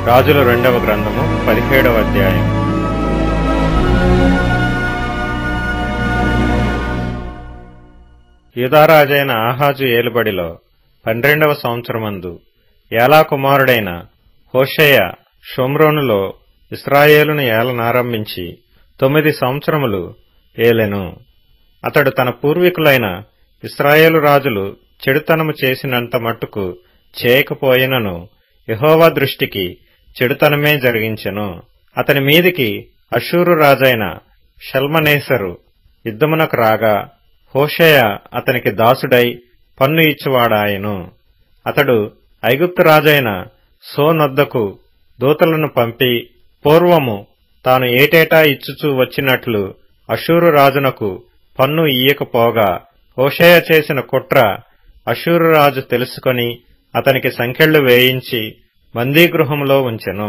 రాజుల రెండవ గ్రంథము 17వ అధ్యాయం. యూదారాజైన ఆహాజు ఏలుబడిలో 12వ సంవత్సరమందు ఏలా కుమారుడైన హోషేయ షోమ్రోనులో ఇశ్రాయేలును ఏలనారంభించి 9 సంవత్సరములు ఏలెను. అతడు తన పూర్వీకులైన ఇశ్రాయేలు రాజులు చెడుతనము చేసినంత మట్టుకు చేయకపోయినను యెహోవా దృష్టికి చెడుతనమే జరిగించెను. అతని మీదికి అష్షూరు రాజైన షల్మనేసరు యుద్ధమునకు రాగా హోషేయ అతనికి దాసుడై పన్ను ఇచ్చువాడాయెను. అతడు ఐగుప్తు రాజైన సోనొద్దకు దూతలను పంపి పూర్వము తాను ఏటేటా ఇచ్చుచూ వచ్చినట్లు అష్షూరు రాజునకు పన్ను ఇయ్యకపోగా హోషేయ చేసిన కుట్ర అష్షూరు రాజు తెలుసుకొని అతనికి సంకెళ్లు వేయించి బందీగృహంలో ఉంచెను.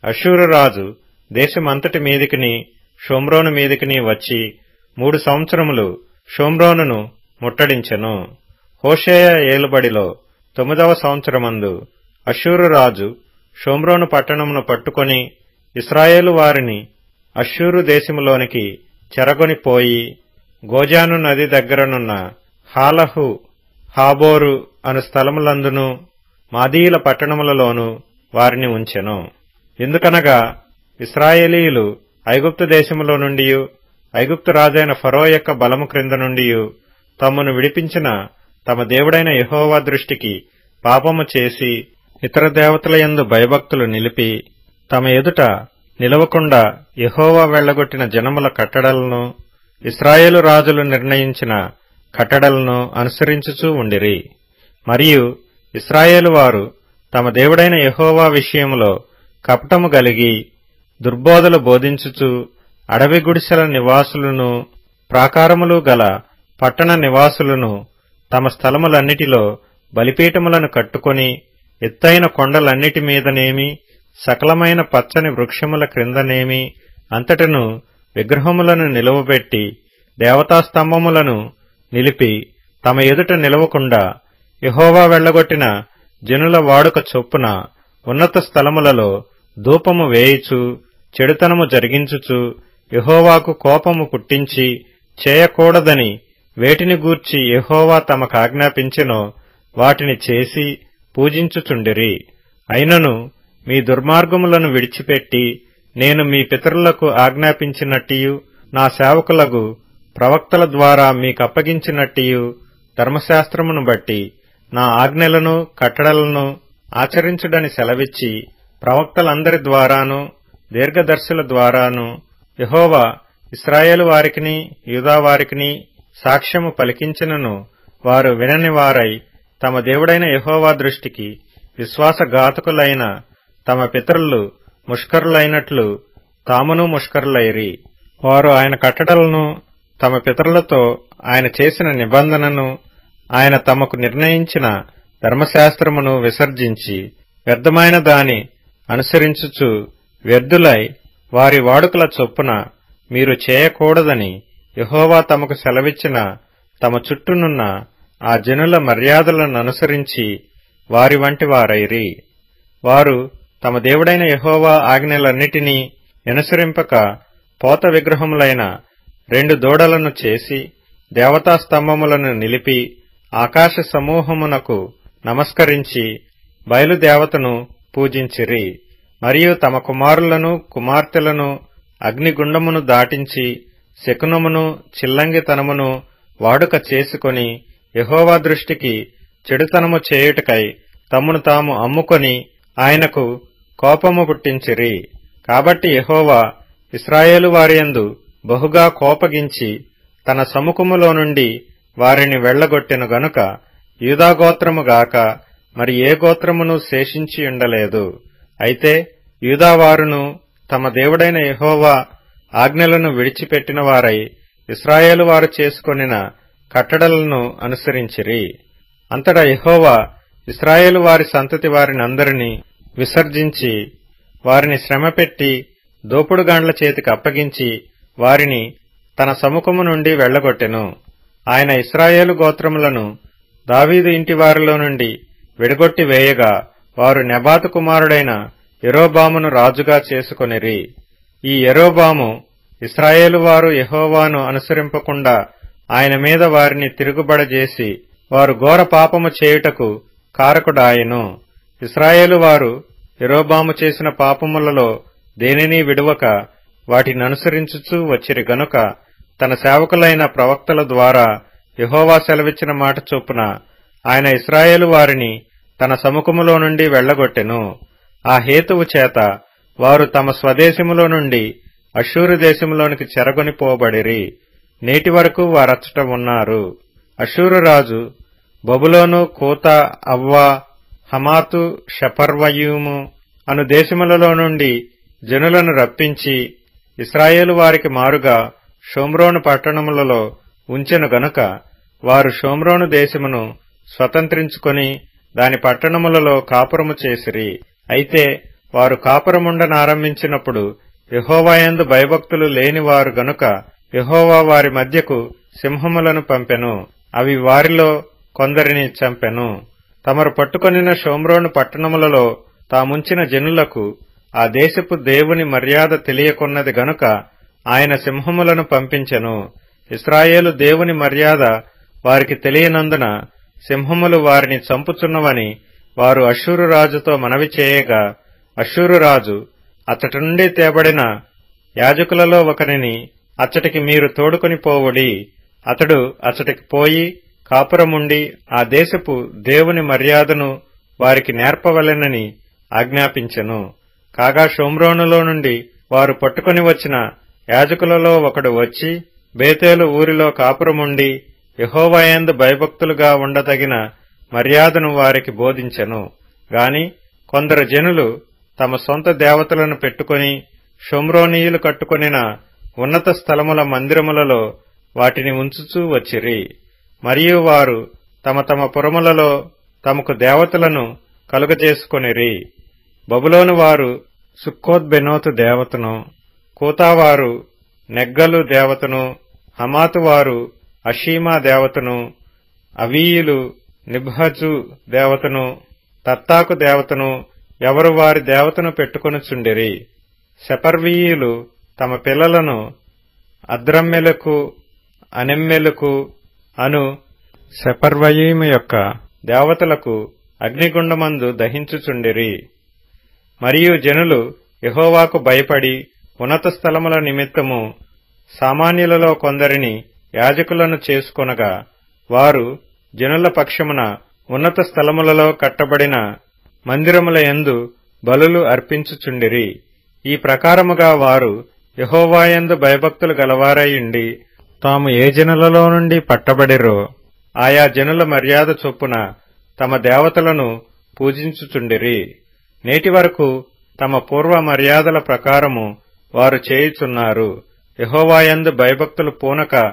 అష్షూరు రాజు దేశమంతటి మీదికిని షోమ్రోను మీదికిని వచ్చి 3 సంవత్సరములు షోమ్రోనును ముట్టడించెను. హోషేయ ఏలుబడిలో 9వ సంవత్సరమందు అష్షూరు రాజు షోమ్రోను పట్టణమును పట్టుకొని ఇశ్రాయేలు వారిని అష్షూరు దేశములోనికి చెరగొనిపోయి గోజాను నది దగ్గరనున్న హాలహు హాబోరు అను స్థలములందును మాదీయుల పట్టణములలోనూ వారిని ఉంచెను. ఎందుకనగా ఇశ్రాయేలీయులు ఐగుప్తు దేశములో నుండి ఐగుప్తు రాజైన ఫరో యొక్క బలము క్రింద నుండి తమను విడిపించిన తమ దేవుడైన యెహోవా దృష్టికి పాపము చేసి ఇతర దేవతల యందు భయభక్తులు నిలిపి తమ ఎదుట నిలవకుండా యెహోవా వెళ్లగొట్టిన జనముల కట్టడలను ఇశ్రాయేలు రాజులు నిర్ణయించిన కట్టడలను అనుసరించుచూ ఉండిరి. మరియు ఇశ్రాయేలు వారు తమ దేవుడైన యెహోవా విషయములో కపటము గలిగి దుర్బోధలు బోధించుచు అడవి గుడిసెల నివాసులను ప్రాకారములు గల పట్టణ నివాసులను తమ స్థలములన్నిటిలో బలిపీఠములను కట్టుకొని ఎత్తైన కొండలన్నిటి మీదనేమి సకలమైన పచ్చని వృక్షముల క్రిందనేమి అంతటను విగ్రహములను నిలువబెట్టి దేవతాస్తంభములను నిలిపి తమ ఎదుట నిలవకుండా యెహోవా వెళ్లగొట్టిన జనుల వాడుక చొప్పున ఉన్నత స్థలములలో ధూపము వేయిచు చెడుతనము జరిగించుచు యెహోవాకు కోపము పుట్టించి చేయకూడదని వేటిని గూర్చి యెహోవా తమకాజ్ఞాపించెనో వాటిని చేసి పూజించుచుండిరి. అయినను మీ దుర్మార్గములను విడిచిపెట్టి నేను మీ పితరులకు ఆజ్ఞాపించినట్టియు నా సేవకులకు ప్రవక్తల ద్వారా మీకప్పగించినట్టియు ధర్మశాస్త్రమును బట్టి నా ఆజ్ఞలను కట్టడలను ఆచరించుడని సెలవిచ్చి ప్రవక్తలందరి ద్వారాను దీర్ఘదర్శుల ద్వారాను యెహోవా ఇశ్రాయేలు వారికిని యూదా వారికిని సాక్ష్యము పలికించినను వారు వినని వారై తమ దేవుడైన యెహోవా దృష్టికి విశ్వాసఘాతకులైన తమ పితరులు ముష్కరులైనట్లు తామును ముష్కరులైరి. వారు ఆయన కట్టడలను తమ పితరులతో ఆయన చేసిన నిబంధనను ఆయన తమకు నిర్ణయించిన ధర్మశాస్త్రమును విసర్జించి వ్యర్థమైన దాని అనుసరించుచు వ్యర్థులై వారి వాడుకల చొప్పున మీరు చేయకూడదని యెహోవా తమకు సెలవిచ్చిన తమ చుట్టూనున్న ఆ జనుల మర్యాదలను అనుసరించి వారి వంటి వారైరి. వారు తమ దేవుడైన యెహోవా ఆజ్ఞలన్నిటినీ అనుసరింపక పోత విగ్రహములైన 2 దూడలను చేసి దేవతాస్తంభములను నిలిపి ఆకాశ సమూహమునకు నమస్కరించి బయలుదేవతను పూజించిరి. మరియు తమ కుమారులను కుమార్తెలను అగ్నిగుండమును దాటించి శకునమును చిల్లంగితనమును వాడుక చేసుకొని యెహోవా దృష్టికి చెడుతనము చేయుటకై తమను తాము అమ్ముకొని ఆయనకు కోపము పుట్టించిరి. కాబట్టి యెహోవా ఇశ్రాయేలు వారియందు బహుగా కోపగించి తన సముఖములో నుండి వారిని వెళ్లగొట్టెను గనుక యూదాగోత్రము గాక మరి ఏ గోత్రమును శేషించి ఉండలేదు. అయితే యూదావారును తమ దేవుడైన యెహోవా ఆజ్ఞలను విడిచిపెట్టిన వారై ఇశ్రాయేలు వారు చేసుకొనిన కట్టడలను అనుసరించిరి. అంతటా యెహోవా ఇశ్రాయేలు వారి సంతతి వారినందరినీ విసర్జించి వారిని శ్రమపెట్టి దోపుడుగాండ్ల చేతికి అప్పగించి వారిని తన సముఖము నుండి వెళ్లగొట్టెను. ఆయన ఇశ్రాయేలు గోత్రములను దావీదు ఇంటి వారిలో నుండి విడగొట్టి వేయగా వారు నెబాతు కుమారుడైన యెరోబామును రాజుగా చేసుకొనిరి. ఈ యెరోబాము ఇశ్రాయేలు వారు యెహోవాను అనుసరింపకుండా ఆయన మీద వారిని తిరుగుబడజేసి వారు ఘోర పాపము చేయుటకు కారకుడాయెను. ఇశ్రాయేలు వారు యెరోబాము చేసిన పాపములలో దేనినీ విడువక వాటిననుసరించుచూ వచ్చిరి గనుక తన సేవకులైన ప్రవక్తల ద్వారా యెహోవా సెలవిచ్చిన మాట చొప్పున ఆయన ఇశ్రాయేలు వారిని తన సముఖములో నుండి వెళ్లగొట్టెను. ఆ హేతువు చేత వారు తమ స్వదేశములో నుండి అష్షూరు దేశములోనికి చెరగొనిపోబడిరి. నేటి వరకు వారచ్చట ఉన్నారు. అష్షూరు రాజు బబులోను, కూత, అవ్వా, హమాతు, షపర్వయీము అను దేశములలో నుండి జనులను రప్పించి ఇశ్రాయేలు వారికి మారుగా షోమ్రోను పట్టణములలో ఉంచెను గనుక వారు షోమ్రోను దేశమును స్వతంత్రించుకొని దాని పట్టణములలో కాపురము చేసిరి. అయితే వారు కాపురముండనారంభించినప్పుడు యెహోవాయందు భయభక్తులు లేనివారు గనుక యెహోవా వారి మధ్యకు సింహములను పంపెను. అవి వారిలో కొందరిని చంపెను. తమరు పట్టుకొనిన షోమ్రోను పట్టణములలో తాముంచిన జనులకు ఆ దేశపు దేవుని మర్యాద తెలియకున్నది గనుక ఆయన సింహములను పంపించెను. ఇశ్రాయేలు దేవుని మర్యాద వారికి తెలియనందున సింహములు వారిని చంపుచున్నవని వారు అష్షూరు రాజుతో మనవి చేయగా, అష్షూరు రాజు అచ్చటి నుండి తేబడిన యాజకులలో ఒకరిని అచ్చటికి మీరు తోడుకొని పోవుడి. అతడు అచ్చటికి పోయి కాపురముండి ఆ దేశపు దేవుని మర్యాదను వారికి నేర్పవలెనని ఆజ్ఞాపించెను. కాగా షోమ్రోనులో నుండి వారు పట్టుకొని వచ్చిన యాజకులలో ఒకడు వచ్చి బేతేలు ఊరిలో కాపురముండి యెహోవాయందు భయభక్తులుగా ఉండదగిన మర్యాదను వారికి బోధించెను. గాని కొందరు జనులు తమ సొంత దేవతలను పెట్టుకొని షోమ్రోనీయులు కట్టుకొనిన ఉన్నత స్థలముల మందిరములలో వాటిని ఉంచుచూ వచ్చిరి. మరియు వారు తమ తమ పురములలో తమకు దేవతలను కలుగజేసుకొనిరి. బబులోను వారు సుక్కోత్బెనోతు దేవతను, కూతావారు నెగ్గలు దేవతను, హమాతు వారు అషీమా దేవతను, అవీయులు నిబ్హజు దేవతను, తత్తాకు దేవతను ఎవరు వారి దేవతను పెట్టుకొనుచుండిరి. సెపర్వీయులు తమ పిల్లలను అద్రమ్మెలకు, అనెమ్మెలకు అను సెపర్వయీము యొక్క దేవతలకు అగ్నిగుండమందు దహించుచుండిరి. మరియు జనులు యెహోవాకు భయపడి ఉన్నత స్థలముల నిమిత్తము సామాన్యులలో కొందరిని యాజకులను చేసుకొనగా వారు జనుల పక్షమున ఉన్నత స్థలములలో కట్టబడిన మందిరముల యందు బలులు అర్పించుచుండిరి. ఈ ప్రకారముగా వారు యెహోవాయందు భయభక్తులు గలవారైయుండి తాము ఏ జనులలో నుండి పట్టబడిరో ఆయా జనుల మర్యాద చొప్పున తమ దేవతలను పూజించుచుండిరి. నేటి వరకు తమ పూర్వ మర్యాదల ప్రకారము వారు చేయుచున్నారు. యెహోవాయందు భయభక్తులు పూనక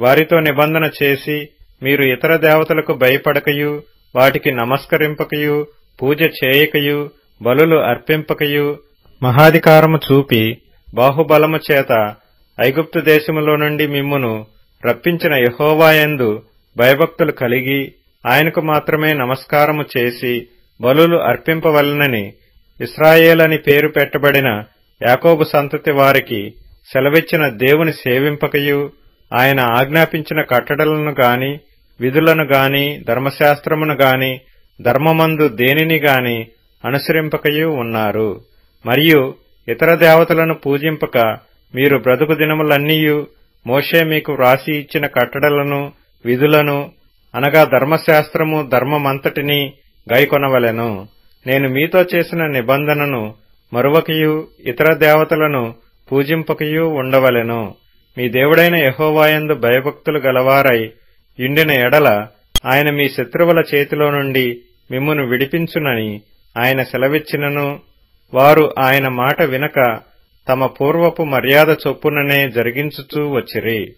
వారితో నిబంధన చేసి మీరు ఇతర దేవతలకు భయపడకయు వాటికి నమస్కరింపకయు పూజ చేయకయు బలులు అర్పింపకయు మహాధికారము చూపి బాహుబలము చేత ఐగుప్తు దేశములో నుండి మిమ్మును రప్పించిన యెహోవాయందు భయభక్తులు కలిగి ఆయనకు మాత్రమే నమస్కారము చేసి బలులు అర్పింపవలెనని ఇశ్రాయేలని పేరు పెట్టబడిన యాకోబు సంతతి వారికి సెలవిచ్చిన దేవుని సేవింపకయు ఆయన ఆజ్ఞాపించిన కట్టడలను గాని విధులను గాని ధర్మశాస్త్రమును గాని ధర్మమందు దేనిని గాని అనుసరింపకయు ఉన్నారు. మరియు ఇతర దేవతలను పూజింపక మీరు బ్రతుకు దినములన్నీయు మోషే మీకు వ్రాసి ఇచ్చిన కట్టడలను విధులను అనగా ధర్మశాస్త్రము ధర్మమంతటినీ గైకొనవలెను. నేను మీతో చేసిన నిబంధనను మరువకయు ఇతర దేవతలను పూజింపకయు ఉండవలెను. మీ దేవుడైన యెహోవాయందు భయభక్తులు గలవారై యుండిన ఎడల ఆయన మీ శత్రువుల చేతిలో నుండి మిమ్మును విడిపించునని ఆయన సెలవిచ్చినను వారు ఆయన మాట వినక తమ పూర్వపు మర్యాద చొప్పుననే జరిగించుచూ వచ్చిరి.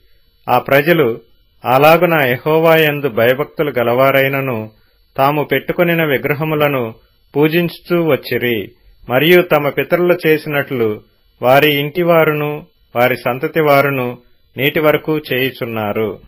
ఆ ప్రజలు అలాగున యెహోవాయందు భయభక్తులు గలవారైనను తాము పెట్టుకొనిన విగ్రహములను పూజించుచూ వచ్చిరి. మరియు తమ పితరులు చేసినట్లు వారి ఇంటివారును వారి సంతతి వారును నేటి వరకు చేయుచున్నారు.